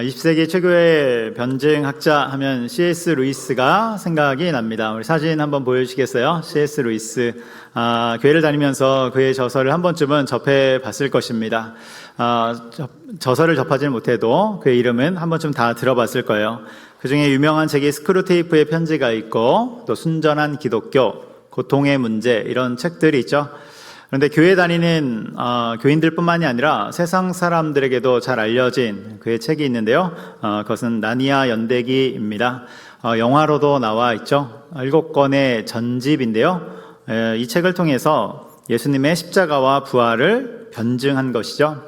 20세기 최고의 변증학자 하면 C.S. 루이스가 생각이 납니다. 우리 사진 한번 보여주시겠어요? C.S. 루이스. 교회를 다니면서 그의 저서를 한 번쯤은 접해봤을 것입니다. 저서를 접하지는 못해도 그의 이름은 한 번쯤 다 들어봤을 거예요. 그 중에 유명한 책이 스크루테이프의 편지가 있고, 또 순전한 기독교, 고통의 문제, 이런 책들이 있죠. 그런데 교회 다니는 교인들뿐만이 아니라 세상 사람들에게도 잘 알려진 그의 책이 있는데요. 그것은 나니아 연대기입니다. 영화로도 나와 있죠. 7권의 전집인데요. 이 책을 통해서 예수님의 십자가와 부활을 변증한 것이죠.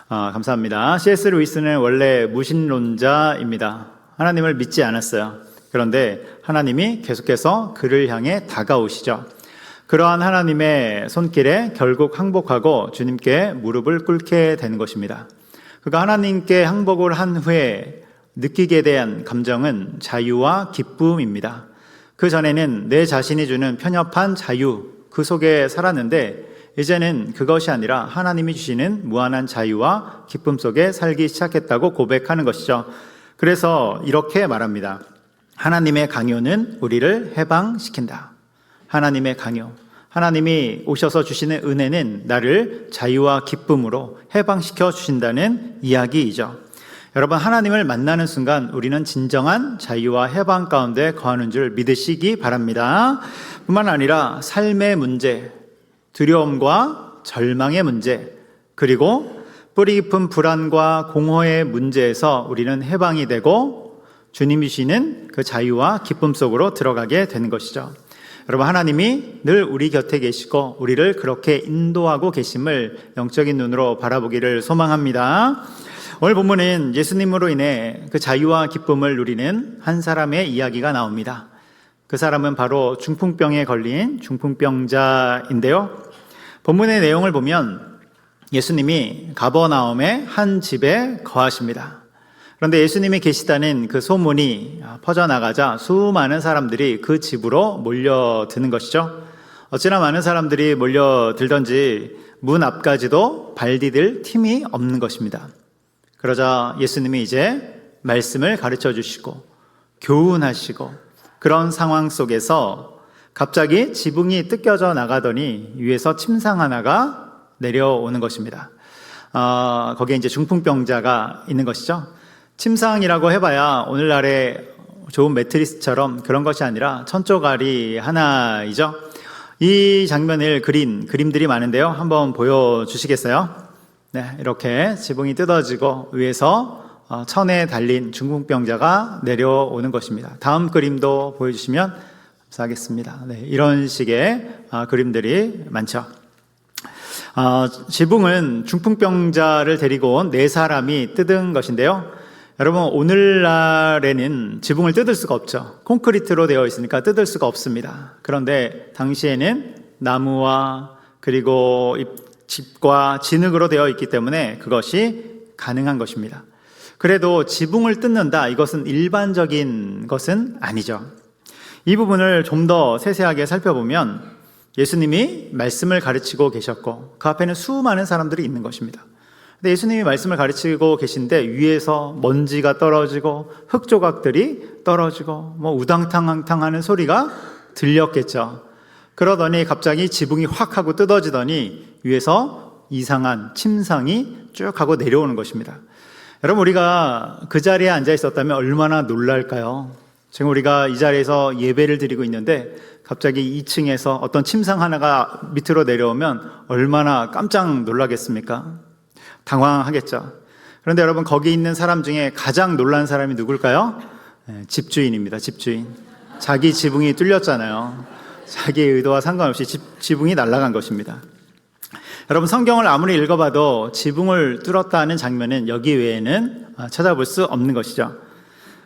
감사합니다. C.S. 루이스는 원래 무신론자입니다. 하나님을 믿지 않았어요. 그런데 하나님이 계속해서 그를 향해 다가오시죠. 그러한 하나님의 손길에 결국 항복하고 주님께 무릎을 꿇게 되는 것입니다. 그가 하나님께 항복을 한 후에 느끼게 된 감정은 자유와 기쁨입니다. 그 전에는 내 자신이 주는 편협한 자유, 그 속에 살았는데 이제는 그것이 아니라 하나님이 주시는 무한한 자유와 기쁨 속에 살기 시작했다고 고백하는 것이죠. 그래서 이렇게 말합니다. 하나님의 강요는 우리를 해방시킨다. 하나님의 강요, 하나님이 오셔서 주시는 은혜는 나를 자유와 기쁨으로 해방시켜 주신다는 이야기이죠. 여러분, 하나님을 만나는 순간 우리는 진정한 자유와 해방 가운데 거하는 줄 믿으시기 바랍니다. 뿐만 아니라 삶의 문제, 두려움과 절망의 문제, 그리고 뿌리 깊은 불안과 공허의 문제에서 우리는 해방이 되고 주님이 주시는 그 자유와 기쁨 속으로 들어가게 되는 것이죠. 여러분, 하나님이 늘 우리 곁에 계시고 우리를 그렇게 인도하고 계심을 영적인 눈으로 바라보기를 소망합니다. 오늘 본문은 예수님으로 인해 그 자유와 기쁨을 누리는 한 사람의 이야기가 나옵니다. 그 사람은 바로 중풍병에 걸린 중풍병자인데요. 본문의 내용을 보면 예수님이 가버나움의 한 집에 거하십니다. 그런데 예수님이 계시다는 그 소문이 퍼져나가자 수많은 사람들이 그 집으로 몰려드는 것이죠. 어찌나 많은 사람들이 몰려들던지 문 앞까지도 발 디딜 틈이 없는 것입니다. 그러자 예수님이 이제 말씀을 가르쳐 주시고 교훈하시고 그런 상황 속에서 갑자기 지붕이 뜯겨져 나가더니 위에서 침상 하나가 내려오는 것입니다. 거기에 이제 중풍병자가 있는 것이죠. 침상이라고 해봐야 오늘날의 좋은 매트리스처럼 그런 것이 아니라 천조가리 하나이죠. 이 장면을 그린 그림들이 많은데요. 한번 보여주시겠어요? 네, 이렇게 지붕이 뜯어지고 위에서 천에 달린 중풍병자가 내려오는 것입니다. 다음 그림도 보여주시면 감사하겠습니다. 네, 이런 식의 그림들이 많죠. 지붕은 중풍병자를 데리고 온 4사람이 뜯은 것인데요. 여러분, 오늘날에는 지붕을 뜯을 수가 없죠. 콘크리트로 되어 있으니까 뜯을 수가 없습니다. 그런데 당시에는 나무와 그리고 집과 진흙으로 되어 있기 때문에 그것이 가능한 것입니다. 그래도 지붕을 뜯는다, 이것은 일반적인 것은 아니죠. 이 부분을 좀 더 세세하게 살펴보면 예수님이 말씀을 가르치고 계셨고 그 앞에는 수많은 사람들이 있는 것입니다. 근데 예수님이 말씀을 가르치고 계신데 위에서 먼지가 떨어지고 흙 조각들이 떨어지고 우당탕탕 하는 소리가 들렸겠죠. 그러더니 갑자기 지붕이 확 하고 뜯어지더니 위에서 이상한 침상이 쭉 하고 내려오는 것입니다. 여러분, 우리가 그 자리에 앉아 있었다면 얼마나 놀랄까요? 지금 우리가 이 자리에서 예배를 드리고 있는데 갑자기 2층에서 어떤 침상 하나가 밑으로 내려오면 얼마나 깜짝 놀라겠습니까? 당황하겠죠. 그런데 여러분, 거기 있는 사람 중에 가장 놀란 사람이 누굴까요? 집주인입니다. 집주인. 자기 지붕이 뚫렸잖아요. 자기의 의도와 상관없이 지붕이 날아간 것입니다. 여러분, 성경을 아무리 읽어봐도 지붕을 뚫었다는 장면은 여기 외에는 찾아볼 수 없는 것이죠.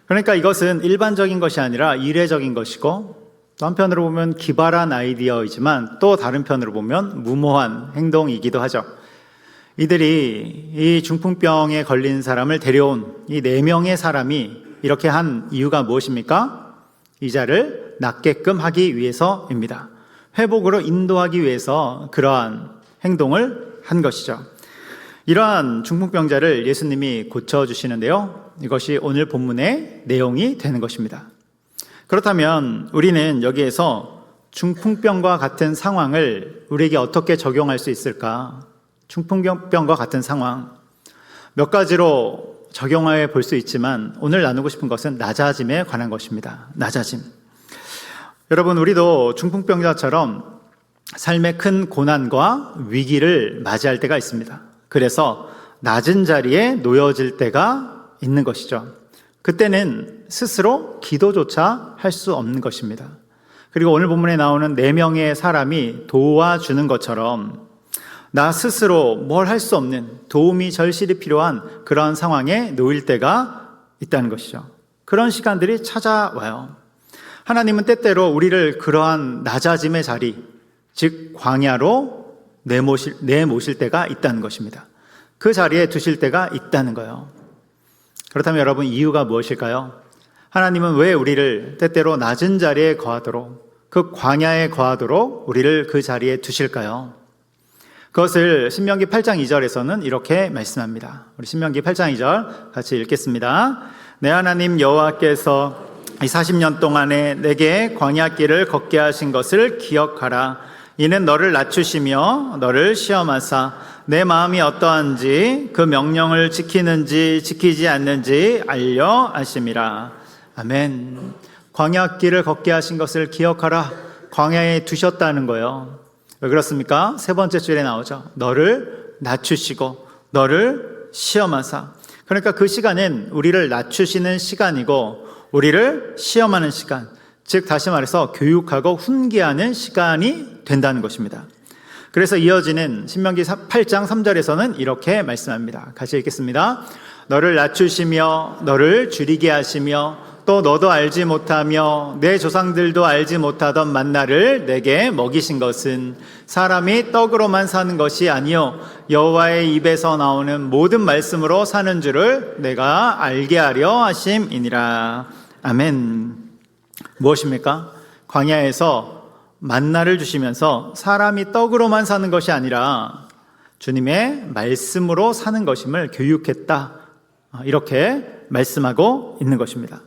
그러니까 이것은 일반적인 것이 아니라 이례적인 것이고, 또 한편으로 보면 기발한 아이디어이지만 또 다른 편으로 보면 무모한 행동이기도 하죠. 이들이 이 중풍병에 걸린 사람을 데려온 이 4명의 사람이 이렇게 한 이유가 무엇입니까? 이 자를 낫게끔 하기 위해서입니다. 회복으로 인도하기 위해서 그러한 행동을 한 것이죠. 이러한 중풍병자를 예수님이 고쳐주시는데요. 이것이 오늘 본문의 내용이 되는 것입니다. 그렇다면 우리는 여기에서 중풍병과 같은 상황을 우리에게 어떻게 적용할 수 있을까? 중풍병과 같은 상황 몇 가지로 적용해 볼 수 있지만 오늘 나누고 싶은 것은 낮아짐에 관한 것입니다. 낮아짐. 여러분, 우리도 중풍병자처럼 삶의 큰 고난과 위기를 맞이할 때가 있습니다. 그래서 낮은 자리에 놓여질 때가 있는 것이죠. 그때는 스스로 기도조차 할 수 없는 것입니다. 그리고 오늘 본문에 나오는 4명의 사람이 도와주는 것처럼 나 스스로 뭘 할 수 없는, 도움이 절실히 필요한 그런 상황에 놓일 때가 있다는 것이죠. 그런 시간들이 찾아와요. 하나님은 때때로 우리를 그러한 낮아짐의 자리, 즉 광야로 내모실 때가 있다는 것입니다. 그 자리에 두실 때가 있다는 거예요. 그렇다면 여러분, 이유가 무엇일까요? 하나님은 왜 우리를 때때로 낮은 자리에 거하도록, 그 광야에 거하도록 우리를 그 자리에 두실까요? 그것을 신명기 8장 2절에서는 이렇게 말씀합니다. 우리 신명기 8장 2절 같이 읽겠습니다. 내 하나님 여호와께서 이 40년 동안에 내게 광야길을 걷게 하신 것을 기억하라. 이는 너를 낮추시며 너를 시험하사 내 마음이 어떠한지 그 명령을 지키는지 지키지 않는지 알려 하심이라. 아멘. 광야길을 걷게 하신 것을 기억하라. 광야에 두셨다는 거예요. 왜 그렇습니까? 세 번째 줄에 나오죠. 너를 낮추시고 너를 시험하사. 그러니까 그 시간은 우리를 낮추시는 시간이고 우리를 시험하는 시간, 즉 다시 말해서 교육하고 훈계하는 시간이 된다는 것입니다. 그래서 이어지는 신명기 8장 3절에서는 이렇게 말씀합니다. 같이 읽겠습니다. 너를 낮추시며 너를 줄이게 하시며 또 너도 알지 못하며 내 조상들도 알지 못하던 만나를 내게 먹이신 것은 사람이 떡으로만 사는 것이 아니요 여호와의 입에서 나오는 모든 말씀으로 사는 줄을 내가 알게 하려 하심이니라. 아멘. 무엇입니까? 광야에서 만나를 주시면서 사람이 떡으로만 사는 것이 아니라 주님의 말씀으로 사는 것임을 교육했다. 이렇게 말씀하고 있는 것입니다.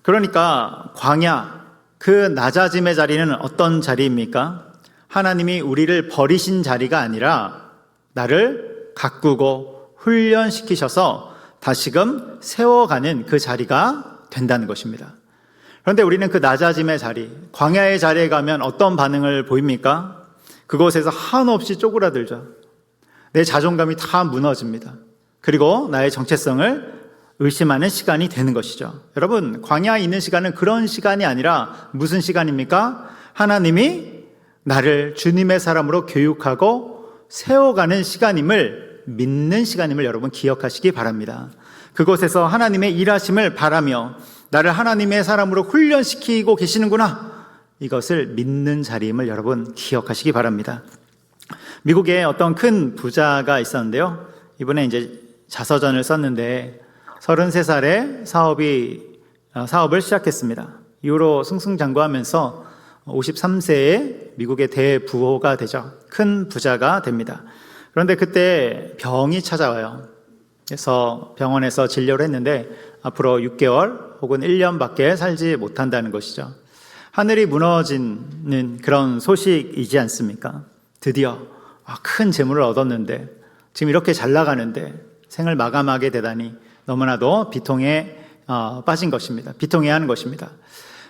그러니까 광야, 그 낮아짐의 자리는 어떤 자리입니까? 하나님이 우리를 버리신 자리가 아니라 나를 가꾸고 훈련시키셔서 다시금 세워가는 그 자리가 된다는 것입니다. 그런데 우리는 그 낮아짐의 자리, 광야의 자리에 가면 어떤 반응을 보입니까? 그곳에서 한없이 쪼그라들죠. 내 자존감이 다 무너집니다. 그리고 나의 정체성을 의심하는 시간이 되는 것이죠. 여러분, 광야에 있는 시간은 그런 시간이 아니라 무슨 시간입니까? 하나님이 나를 주님의 사람으로 교육하고 세워가는 시간임을 믿는 시간임을 여러분 기억하시기 바랍니다. 그곳에서 하나님의 일하심을 바라며 나를 하나님의 사람으로 훈련시키고 계시는구나, 이것을 믿는 자리임을 여러분 기억하시기 바랍니다. 미국에 어떤 큰 부자가 있었는데요. 이번에 이제 자서전을 썼는데 33살에 사업을 시작했습니다. 이후로 승승장구하면서 53세에 미국의 대부호가 되죠. 큰 부자가 됩니다. 그런데 그때 병이 찾아와요. 그래서 병원에서 진료를 했는데 앞으로 6개월 혹은 1년밖에 살지 못한다는 것이죠. 하늘이 무너지는 그런 소식이지 않습니까? 드디어 큰 재물을 얻었는데 지금 이렇게 잘 나가는데 생을 마감하게 되다니 너무나도 비통에 빠진 것입니다. 비통해야 하는 것입니다.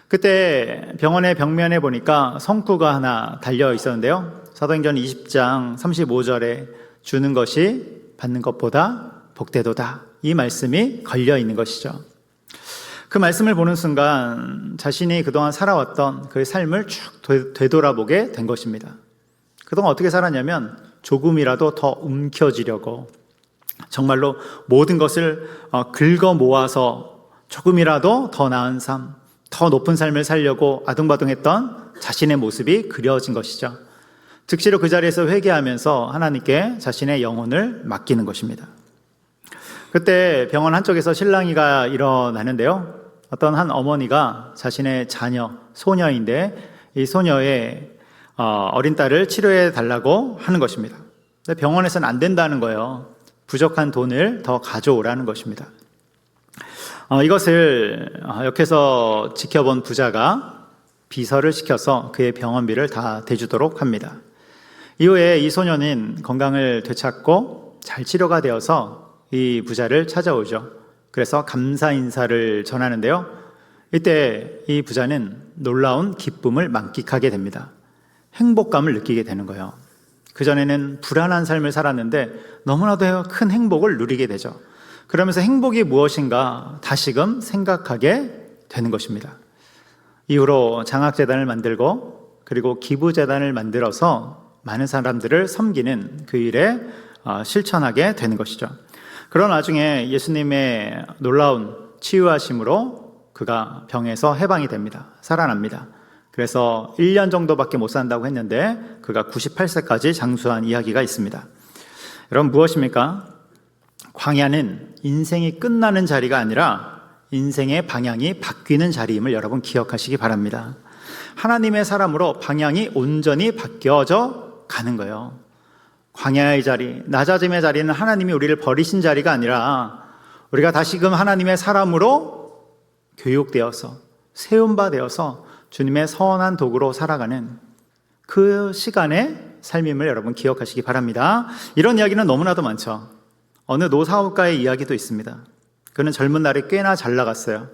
그때 병원의 벽면에 보니까 성구가 하나 달려 있었는데요. 사도행전 20장 35절에 주는 것이 받는 것보다 복되도다, 이 말씀이 걸려 있는 것이죠. 그 말씀을 보는 순간 자신이 그동안 살아왔던 그 삶을 쭉 되돌아보게 된 것입니다. 그동안 어떻게 살았냐면 조금이라도 더 움켜쥐려고 정말로 모든 것을 긁어 모아서 조금이라도 더 나은 삶, 더 높은 삶을 살려고 아둥바둥했던 자신의 모습이 그려진 것이죠. 즉시로 그 자리에서 회개하면서 하나님께 자신의 영혼을 맡기는 것입니다. 그때 병원 한쪽에서 실랑이가 일어나는데요. 어떤 한 어머니가 자신의 자녀, 소녀인데 이 소녀의 어린 딸을 치료해 달라고 하는 것입니다. 근데 병원에서는 안 된다는 거예요. 부족한 돈을 더 가져오라는 것입니다. 이것을 옆에서 지켜본 부자가 비서를 시켜서 그의 병원비를 다 대주도록 합니다. 이후에 이 소년은 건강을 되찾고 잘 치료가 되어서 이 부자를 찾아오죠. 그래서 감사 인사를 전하는데요. 이때 이 부자는 놀라운 기쁨을 만끽하게 됩니다. 행복감을 느끼게 되는 거예요. 그전에는 불안한 삶을 살았는데 너무나도 큰 행복을 누리게 되죠. 그러면서 행복이 무엇인가 다시금 생각하게 되는 것입니다. 이후로 장학재단을 만들고 그리고 기부재단을 만들어서 많은 사람들을 섬기는 그 일에 실천하게 되는 것이죠. 그런 와중에 예수님의 놀라운 치유하심으로 그가 병에서 해방이 됩니다. 살아납니다. 그래서 1년 정도밖에 못 산다고 했는데 그가 98세까지 장수한 이야기가 있습니다. 여러분, 무엇입니까? 광야는 인생이 끝나는 자리가 아니라 인생의 방향이 바뀌는 자리임을 여러분 기억하시기 바랍니다. 하나님의 사람으로 방향이 온전히 바뀌어져 가는 거예요. 광야의 자리, 낮아짐의 자리는 하나님이 우리를 버리신 자리가 아니라 우리가 다시금 하나님의 사람으로 교육되어서 세움받아서 주님의 선한 도구로 살아가는 그 시간의 삶임을 여러분 기억하시기 바랍니다. 이런 이야기는 너무나도 많죠. 어느 노사업가의 이야기도 있습니다. 그는 젊은 날에 꽤나 잘 나갔어요.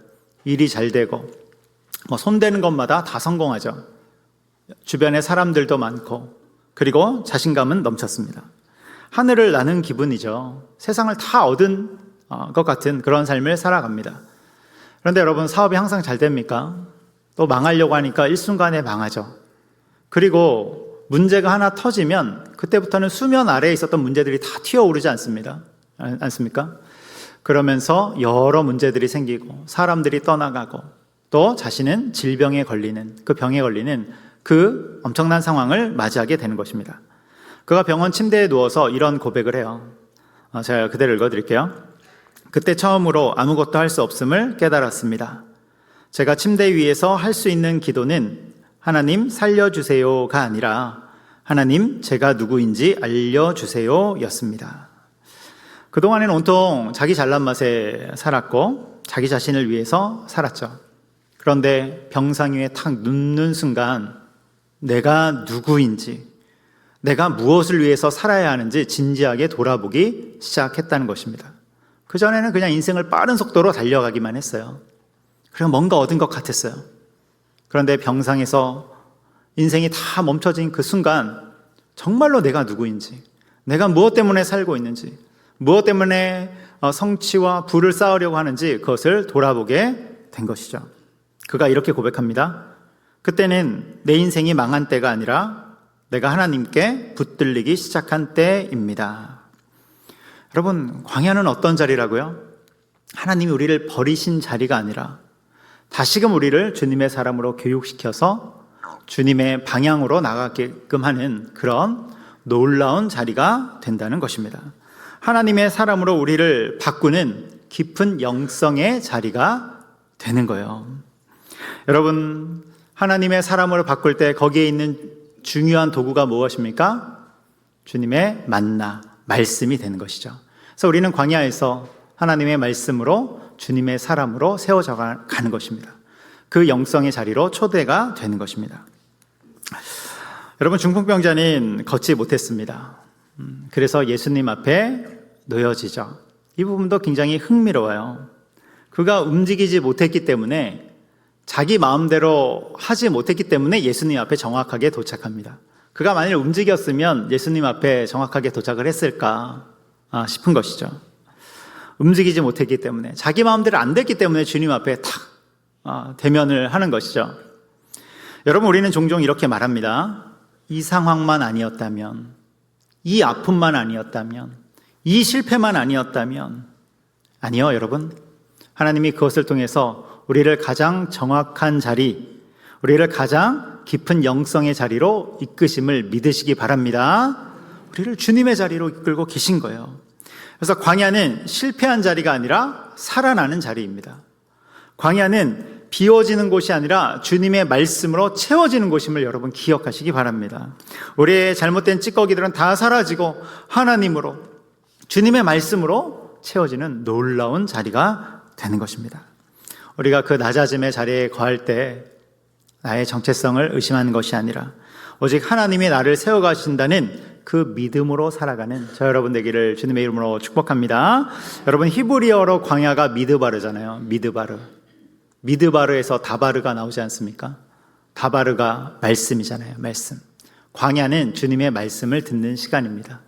일이 잘 되고 손대는 것마다 다 성공하죠. 주변에 사람들도 많고 그리고 자신감은 넘쳤습니다. 하늘을 나는 기분이죠. 세상을 다 얻은 것 같은 그런 삶을 살아갑니다. 그런데 여러분, 사업이 항상 잘 됩니까? 또 망하려고 하니까 일순간에 망하죠. 그리고 문제가 하나 터지면 그때부터는 수면 아래에 있었던 문제들이 다 튀어오르지 않습니까? 그러면서 여러 문제들이 생기고 사람들이 떠나가고 또 자신은 질병에 걸리는, 그 병에 걸리는 그 엄청난 상황을 맞이하게 되는 것입니다. 그가 병원 침대에 누워서 이런 고백을 해요. 제가 그대로 읽어드릴게요. 그때 처음으로 아무것도 할 수 없음을 깨달았습니다. 제가 침대 위에서 할 수 있는 기도는 하나님 살려주세요가 아니라 하나님 제가 누구인지 알려주세요 였습니다. 그동안에는 온통 자기 잘난 맛에 살았고 자기 자신을 위해서 살았죠. 그런데 병상 위에 탁 눕는 순간 내가 누구인지, 내가 무엇을 위해서 살아야 하는지 진지하게 돌아보기 시작했다는 것입니다. 그전에는 그냥 인생을 빠른 속도로 달려가기만 했어요. 그리고 뭔가 얻은 것 같았어요. 그런데 병상에서 인생이 다 멈춰진 그 순간 정말로 내가 누구인지, 내가 무엇 때문에 살고 있는지, 무엇 때문에 성취와 부를 쌓으려고 하는지 그것을 돌아보게 된 것이죠. 그가 이렇게 고백합니다. 그때는 내 인생이 망한 때가 아니라 내가 하나님께 붙들리기 시작한 때입니다. 여러분, 광야는 어떤 자리라고요? 하나님이 우리를 버리신 자리가 아니라 다시금 우리를 주님의 사람으로 교육시켜서 주님의 방향으로 나가게끔 하는 그런 놀라운 자리가 된다는 것입니다. 하나님의 사람으로 우리를 바꾸는 깊은 영성의 자리가 되는 거예요. 여러분, 하나님의 사람으로 바꿀 때 거기에 있는 중요한 도구가 무엇입니까? 주님의 만나, 말씀이 되는 것이죠. 그래서 우리는 광야에서 하나님의 말씀으로 주님의 사람으로 세워져 가는 것입니다. 그 영성의 자리로 초대가 되는 것입니다. 여러분, 중풍병자는 걷지 못했습니다. 그래서 예수님 앞에 놓여지죠. 이 부분도 굉장히 흥미로워요. 그가 움직이지 못했기 때문에, 자기 마음대로 하지 못했기 때문에 예수님 앞에 정확하게 도착합니다. 그가 만일 움직였으면 예수님 앞에 정확하게 도착을 했을까 싶은 것이죠. 움직이지 못했기 때문에, 자기 마음대로 안 됐기 때문에 주님 앞에 탁 대면을 하는 것이죠. 여러분, 우리는 종종 이렇게 말합니다. 이 상황만 아니었다면, 이 아픔만 아니었다면, 이 실패만 아니었다면. 아니요, 여러분. 하나님이 그것을 통해서 우리를 가장 정확한 자리, 우리를 가장 깊은 영성의 자리로 이끄심을 믿으시기 바랍니다. 우리를 주님의 자리로 이끌고 계신 거예요. 그래서 광야는 실패한 자리가 아니라 살아나는 자리입니다. 광야는 비워지는 곳이 아니라 주님의 말씀으로 채워지는 곳임을 여러분 기억하시기 바랍니다. 우리의 잘못된 찌꺼기들은 다 사라지고 하나님으로, 주님의 말씀으로 채워지는 놀라운 자리가 되는 것입니다. 우리가 그 낮아짐의 자리에 거할 때 나의 정체성을 의심하는 것이 아니라 오직 하나님이 나를 세워가신다는 그 믿음으로 살아가는 저 여러분 되기를 주님의 이름으로 축복합니다. 여러분, 히브리어로 광야가 미드바르잖아요. 미드바르. 미드바르에서 다바르가 나오지 않습니까? 다바르가 말씀이잖아요. 말씀. 광야는 주님의 말씀을 듣는 시간입니다.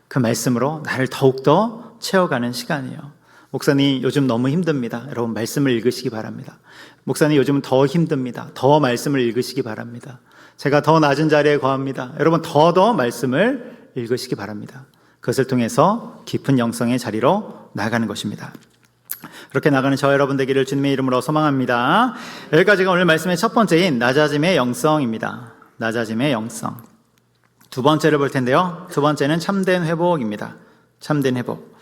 그 말씀으로 나를 더욱더 채워가는 시간이에요. 목사님 요즘 너무 힘듭니다. 여러분, 말씀을 읽으시기 바랍니다. 목사님 요즘 더 힘듭니다. 더 말씀을 읽으시기 바랍니다. 제가 더 낮은 자리에 거합니다. 여러분, 더 말씀을 읽으시기 바랍니다. 그것을 통해서 깊은 영성의 자리로 나가는 것입니다. 그렇게 나가는 저 여러분 되기를 주님의 이름으로 소망합니다. 여기까지가 오늘 말씀의 첫 번째인 낮아짐의 영성입니다. 낮아짐의 영성. 두 번째를 볼 텐데요. 두 번째는 참된 회복입니다. 참된 회복.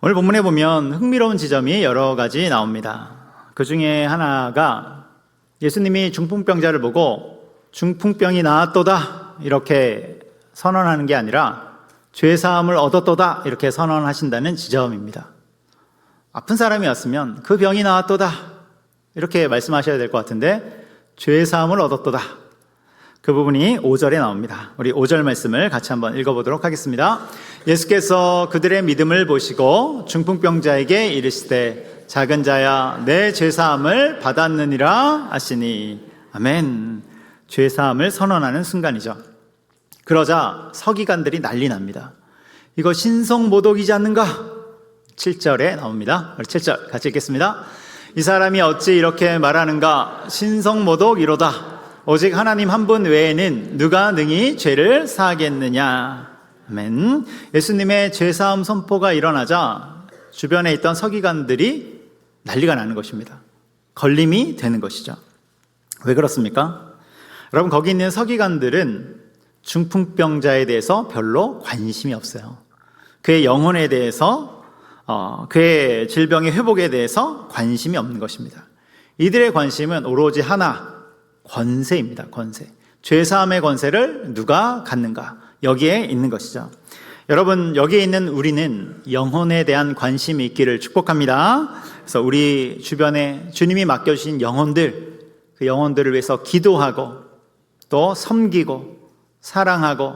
오늘 본문에 보면 흥미로운 지점이 여러 가지 나옵니다. 그 중에 하나가 예수님이 중풍병자를 보고 중풍병이 나았도다 이렇게 선언하는 게 아니라 죄사함을 얻었도다 이렇게 선언하신다는 지점입니다. 아픈 사람이었으면 그 병이 나았도다 이렇게 말씀하셔야 될 것 같은데 죄사함을 얻었도다, 그 부분이 5절에 나옵니다. 우리 5절 말씀을 같이 한번 읽어보도록 하겠습니다. 예수께서 그들의 믿음을 보시고 중풍병자에게 이르시되 작은 자야 내 죄사함을 받았느니라 하시니. 아멘. 죄사함을 선언하는 순간이죠. 그러자 서기관들이 난리 납니다. 이거 신성모독이지 않는가? 7절에 나옵니다. 우리 7절 같이 읽겠습니다. 이 사람이 어찌 이렇게 말하는가? 신성모독이로다. 오직 하나님 한 분 외에는 누가 능히 죄를 사하겠느냐. 아멘. 예수님의 죄사함 선포가 일어나자 주변에 있던 서기관들이 난리가 나는 것입니다. 걸림이 되는 것이죠. 왜 그렇습니까? 여러분, 거기 있는 서기관들은 중풍병자에 대해서 별로 관심이 없어요. 그의 영혼에 대해서, 그의 질병의 회복에 대해서 관심이 없는 것입니다. 이들의 관심은 오로지 하나, 권세입니다. 권세. 죄사함의 권세를 누가 갖는가? 여기에 있는 것이죠. 여러분, 여기에 있는 우리는 영혼에 대한 관심이 있기를 축복합니다. 그래서 우리 주변에 주님이 맡겨주신 영혼들, 그 영혼들을 위해서 기도하고 또 섬기고 사랑하고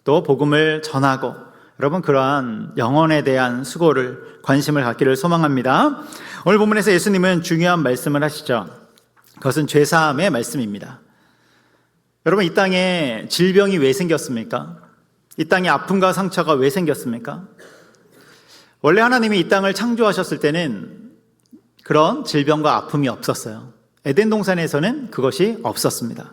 또 복음을 전하고, 여러분 그러한 영혼에 대한 수고를, 관심을 갖기를 소망합니다. 오늘 본문에서 예수님은 중요한 말씀을 하시죠. 그것은 죄사함의 말씀입니다. 여러분, 이 땅에 질병이 왜 생겼습니까? 이 땅에 아픔과 상처가 왜 생겼습니까? 원래 하나님이 이 땅을 창조하셨을 때는 그런 질병과 아픔이 없었어요. 에덴 동산에서는 그것이 없었습니다.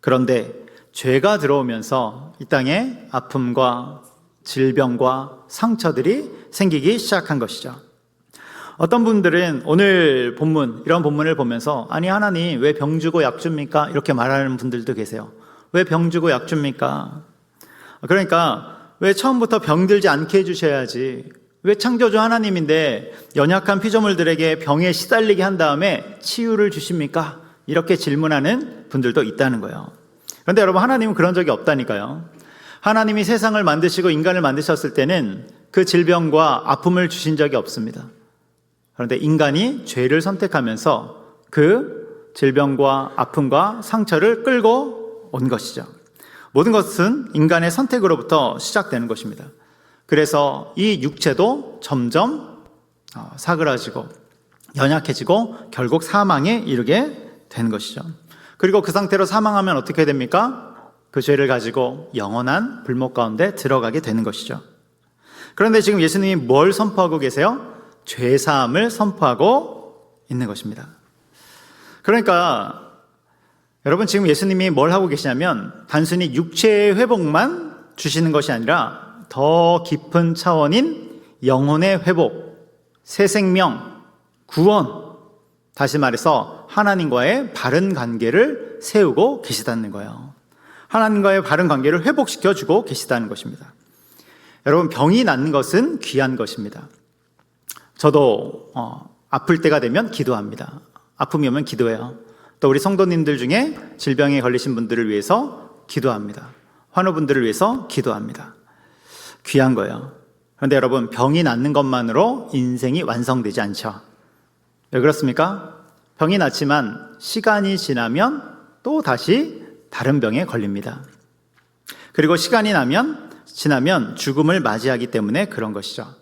그런데 죄가 들어오면서 이 땅에 아픔과 질병과 상처들이 생기기 시작한 것이죠. 어떤 분들은 오늘 본문, 이런 본문을 보면서 아니 하나님 왜 병 주고 약 줍니까? 이렇게 말하는 분들도 계세요. 왜 병 주고 약 줍니까? 그러니까 왜 처음부터 병들지 않게 해주셔야지, 왜 창조주 하나님인데 연약한 피조물들에게 병에 시달리게 한 다음에 치유를 주십니까? 이렇게 질문하는 분들도 있다는 거예요. 그런데 여러분, 하나님은 그런 적이 없다니까요. 하나님이 세상을 만드시고 인간을 만드셨을 때는 그 질병과 아픔을 주신 적이 없습니다. 그런데 인간이 죄를 선택하면서 그 질병과 아픔과 상처를 끌고 온 것이죠. 모든 것은 인간의 선택으로부터 시작되는 것입니다. 그래서 이 육체도 점점 사그라지고 연약해지고 결국 사망에 이르게 되는 것이죠. 그리고 그 상태로 사망하면 어떻게 됩니까? 그 죄를 가지고 영원한 불목 가운데 들어가게 되는 것이죠. 그런데 지금 예수님이 뭘 선포하고 계세요? 죄사함을 선포하고 있는 것입니다. 그러니까 여러분, 지금 예수님이 뭘 하고 계시냐면 단순히 육체의 회복만 주시는 것이 아니라 더 깊은 차원인 영혼의 회복, 새 생명, 구원, 다시 말해서 하나님과의 바른 관계를 세우고 계시다는 거예요. 하나님과의 바른 관계를 회복시켜 주고 계시다는 것입니다. 여러분, 병이 낫는 것은 귀한 것입니다. 저도 아플 때가 되면 기도합니다. 아픔이 오면 기도해요. 또 우리 성도님들 중에 질병에 걸리신 분들을 위해서 기도합니다. 환우분들을 위해서 기도합니다. 귀한 거예요. 그런데 여러분, 병이 낫는 것만으로 인생이 완성되지 않죠. 왜 그렇습니까? 병이 낫지만 시간이 지나면 또 다시 다른 병에 걸립니다. 그리고 시간이 지나면 죽음을 맞이하기 때문에 그런 것이죠.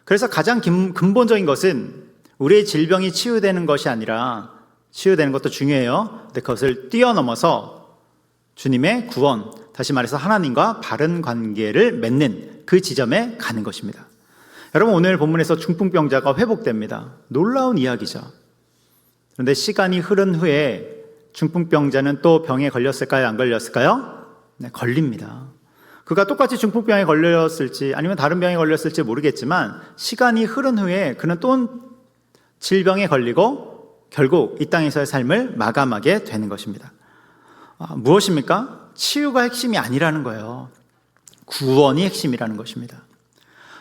그래서 가장 근본적인 것은 우리의 질병이 치유되는 것이 아니라, 치유되는 것도 중요해요. 근데 그것을 뛰어넘어서 주님의 구원, 다시 말해서 하나님과 바른 관계를 맺는 그 지점에 가는 것입니다. 여러분, 오늘 본문에서 중풍병자가 회복됩니다. 놀라운 이야기죠. 그런데 시간이 흐른 후에 중풍병자는 또 병에 걸렸을까요? 안 걸렸을까요? 네, 걸립니다. 그가 똑같이 중풍병에 걸렸을지 아니면 다른 병에 걸렸을지 모르겠지만 시간이 흐른 후에 그는 또 질병에 걸리고 결국 이 땅에서의 삶을 마감하게 되는 것입니다. 무엇입니까? 치유가 핵심이 아니라는 거예요. 구원이 핵심이라는 것입니다.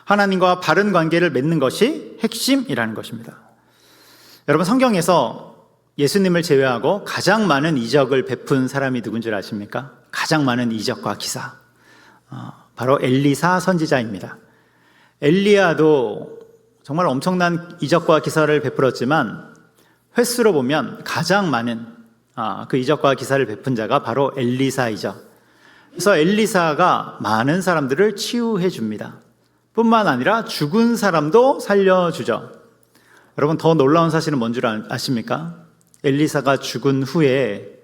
하나님과 바른 관계를 맺는 것이 핵심이라는 것입니다. 여러분, 성경에서 예수님을 제외하고 가장 많은 이적을 베푼 사람이 누군 줄 아십니까? 가장 많은 이적과 기사, 바로 엘리사 선지자입니다. 엘리야도 정말 엄청난 이적과 기사를 베풀었지만 횟수로 보면 가장 많은 그 이적과 기사를 베푼 자가 바로 엘리사이죠. 그래서 엘리사가 많은 사람들을 치유해 줍니다. 뿐만 아니라 죽은 사람도 살려주죠. 여러분, 더 놀라운 사실은 뭔 줄 아십니까? 엘리사가 죽은 후에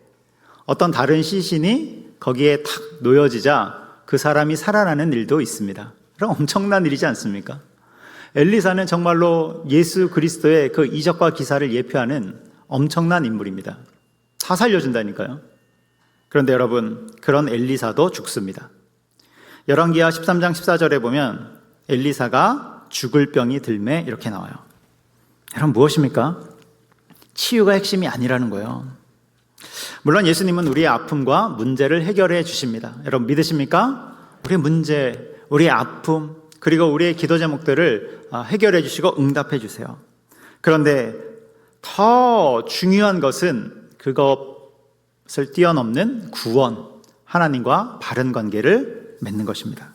어떤 다른 시신이 거기에 탁 놓여지자 그 사람이 살아나는 일도 있습니다. 그럼 엄청난 일이지 않습니까? 엘리사는 정말로 예수 그리스도의 그 이적과 기사를 예표하는 엄청난 인물입니다. 다 살려준다니까요. 그런데 여러분, 그런 엘리사도 죽습니다. 열왕기하 13장 14절에 보면 엘리사가 죽을 병이 들매 이렇게 나와요. 여러분, 무엇입니까? 치유가 핵심이 아니라는 거예요. 물론 예수님은 우리의 아픔과 문제를 해결해 주십니다. 여러분, 믿으십니까? 우리의 문제, 우리의 아픔, 그리고 우리의 기도 제목들을 해결해 주시고 응답해 주세요. 그런데 더 중요한 것은 그것을 뛰어넘는 구원, 하나님과 바른 관계를 맺는 것입니다.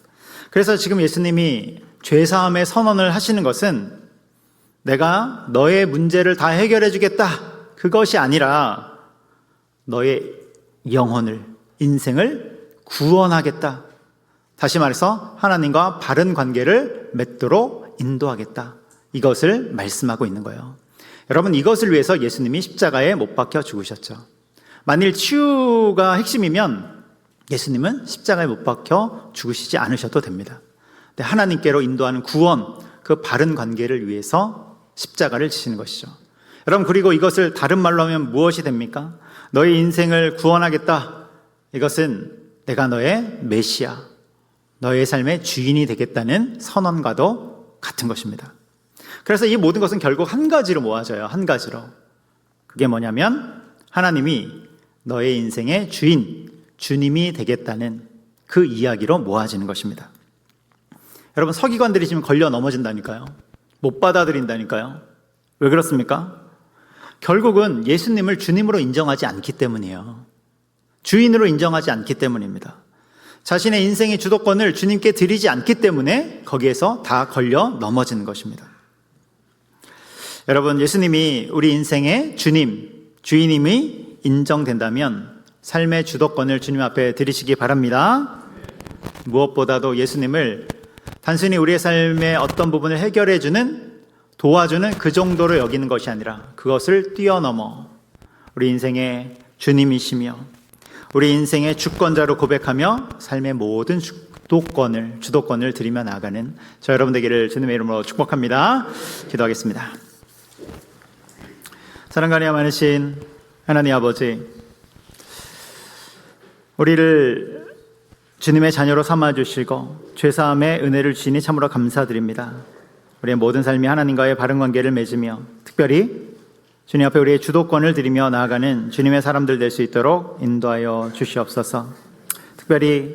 그래서 지금 예수님이 죄사함의 선언을 하시는 것은 내가 너의 문제를 다 해결해 주겠다, 그것이 아니라 너의 영혼을, 인생을 구원하겠다. 다시 말해서 하나님과 바른 관계를 맺도록 인도하겠다. 이것을 말씀하고 있는 거예요. 여러분, 이것을 위해서 예수님이 십자가에 못 박혀 죽으셨죠. 만일 치유가 핵심이면 예수님은 십자가에 못 박혀 죽으시지 않으셔도 됩니다. 근데 하나님께로 인도하는 구원, 그 바른 관계를 위해서 십자가를 지시는 것이죠. 여러분, 그리고 이것을 다른 말로 하면 무엇이 됩니까? 너의 인생을 구원하겠다. 이것은 내가 너의 메시아, 너의 삶의 주인이 되겠다는 선언과도 같은 것입니다. 그래서 이 모든 것은 결국 한 가지로 모아져요. 한 가지로. 그게 뭐냐면 하나님이 너의 인생의 주인, 주님이 되겠다는 그 이야기로 모아지는 것입니다. 여러분, 서기관들이 지금 걸려 넘어진다니까요. 못 받아들인다니까요. 왜 그렇습니까? 결국은 예수님을 주님으로 인정하지 않기 때문이에요. 주인으로 인정하지 않기 때문입니다. 자신의 인생의 주도권을 주님께 드리지 않기 때문에 거기에서 다 걸려 넘어지는 것입니다. 여러분, 예수님이 우리 인생의 주님, 주인임이 인정된다면 삶의 주도권을 주님 앞에 드리시기 바랍니다. 무엇보다도 예수님을 단순히 우리의 삶의 어떤 부분을 해결해주는, 도와주는 그 정도로 여기는 것이 아니라 그것을 뛰어넘어 우리 인생의 주님이시며 우리 인생의 주권자로 고백하며 삶의 모든 주도권을 드리며 나아가는 저 여러분 되기를 주님의 이름으로 축복합니다. 기도하겠습니다. 사랑과 은혜가 많으신 하나님 아버지, 우리를 주님의 자녀로 삼아주시고 죄사함의 은혜를 주시니 참으로 감사드립니다. 우리의 모든 삶이 하나님과의 바른 관계를 맺으며 특별히 주님 앞에 우리의 주도권을 드리며 나아가는 주님의 사람들 될 수 있도록 인도하여 주시옵소서. 특별히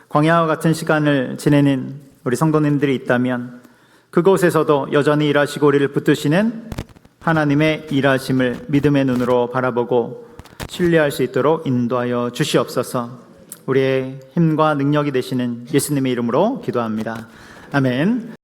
광야와 같은 시간을 지내는 우리 성도님들이 있다면 그곳에서도 여전히 일하시고 우리를 붙드시는 하나님의 일하심을 믿음의 눈으로 바라보고 신뢰할 수 있도록 인도하여 주시옵소서. 우리의 힘과 능력이 되시는 예수님의 이름으로 기도합니다. 아멘.